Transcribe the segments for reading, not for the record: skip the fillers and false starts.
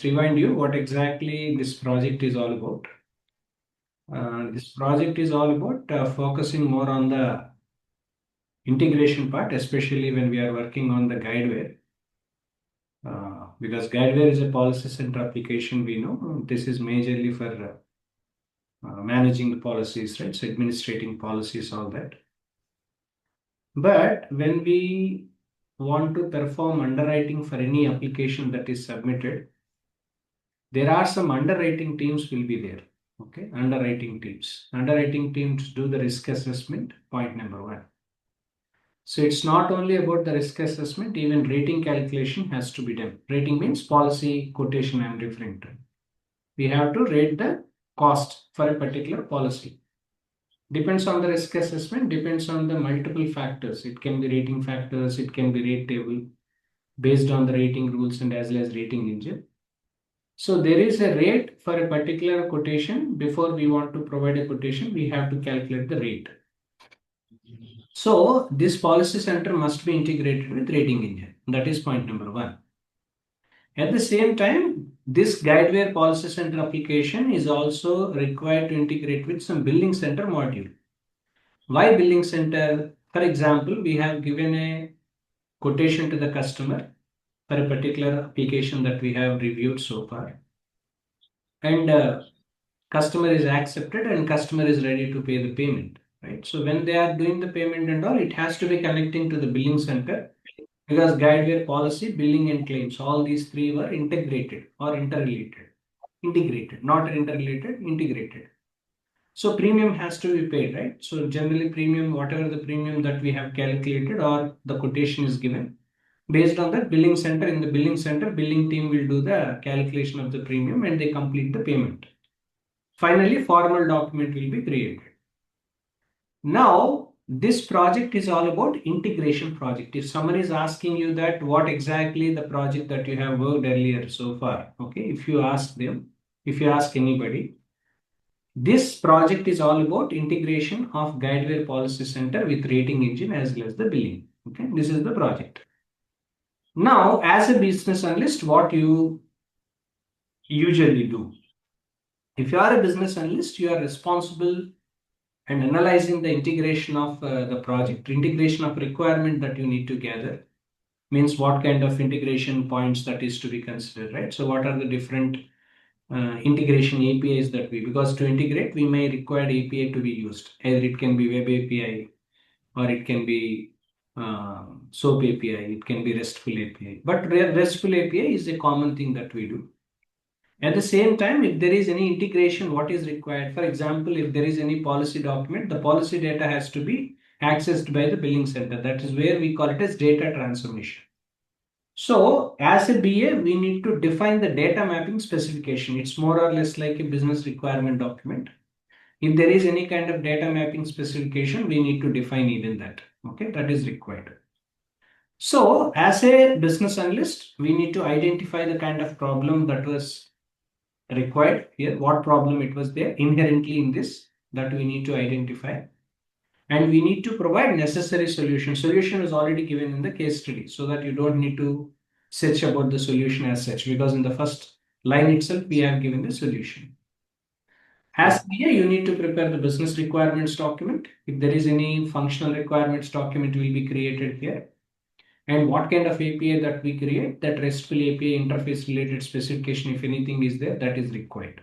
Remind you what exactly this project is all about. This project is all about focusing more on the integration part, especially when we are working on the Guidewire. Because Guidewire is a policy center application, we know this is majorly for managing the policies, right? So administrating policies, all that. But when we want to perform underwriting for any application that is submitted, there are some underwriting teams will be there. Okay, underwriting teams do the risk assessment, point number one. So it's not only about the risk assessment, even rating calculation has to be done. Rating means policy quotation I'm referring to. We have to rate the cost for a particular policy. Depends on the risk assessment, depends on the multiple factors. It can be rating factors, it can be rate table based on the rating rules and as well as rating engine. So there is a rate for a particular quotation. Before we want to provide a quotation, we have to calculate the rate. So this policy center must be integrated with rating engine. That is point number one. At the same time, this Guidewire policy center application is also required to integrate with some billing center module. Why billing center? For example, we have given a quotation to the customer for a particular application that we have reviewed so far. And customer is accepted and customer is ready to pay the payment, right? So when they are doing the payment and all, it has to be connecting to the billing center because Guidewire policy, billing and claims, all these three were integrated or interrelated. Integrated, not interrelated, integrated. So premium has to be paid, right? So generally premium, whatever the premium that we have calculated or the quotation is given, based on that billing center, in the billing center, billing team will do the calculation of the premium and they complete the payment. Finally, formal document will be created. Now, this project is all about integration project. If someone is asking you that what exactly the project that you have worked earlier so far, okay, if you ask them, if you ask anybody, this project is all about integration of Guidewire Policy Center with rating engine as well as the billing. Okay, this is the project. Now, as a business analyst, what you usually do? If you are a business analyst, you are responsible and analyzing the integration of the project, integration of requirement that you need to gather means what kind of integration points that is to be considered, right? So what are the different integration APIs that because to integrate, we may require API to be used. Either it can be web API or it can be SOAP API, it can be RESTful API. But RESTful API is a common thing that we do. At the same time, if there is any integration, what is required? For example, if there is any policy document, the policy data has to be accessed by the billing center. That is where we call it as data transformation. So as a BA, we need to define the data mapping specification. It's more or less like a business requirement document. If there is any kind of data mapping specification, we need to define even that. Okay, that is required. So as a business analyst, we need to identify the kind of problem that was required here, what problem it was there inherently in this that we need to identify. And we need to provide necessary solution. Solution is already given in the case study so that you don't need to search about the solution as such because in the first line itself, we have given the solution. As BA, you need to prepare the business requirements document. If there is any functional requirements document will be created here. And what kind of API that we create, that RESTful API interface related specification, if anything is there, that is required.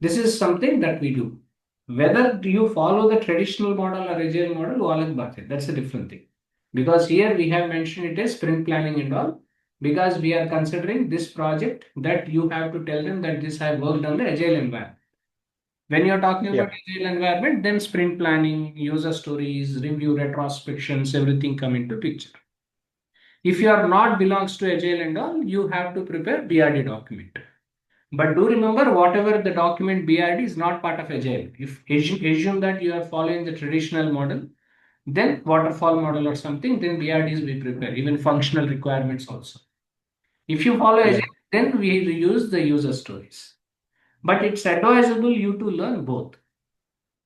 This is something that we do. Whether you follow the traditional model or agile model, that's a different thing. Because here we have mentioned it as sprint planning and all, because we are considering this project that you have to tell them that this I worked on the agile environment. When you're talking about agile environment, then sprint planning, user stories, review, retrospections, everything come into picture. If you are not belongs to agile and all, you have to prepare BRD document. But do remember, whatever the document BRD is not part of agile. If assume that you are following the traditional model, then waterfall model or something, then BRDs we prepare, even functional requirements also. If you follow agile, then we use the user stories. But it's advisable you to learn both,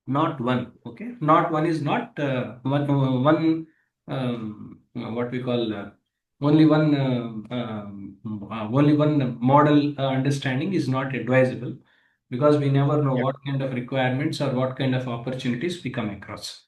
not one. Okay, not one is not one what we call only one only one model understanding is not advisable because we never know Yep. what kind of requirements or what kind of opportunities we come across.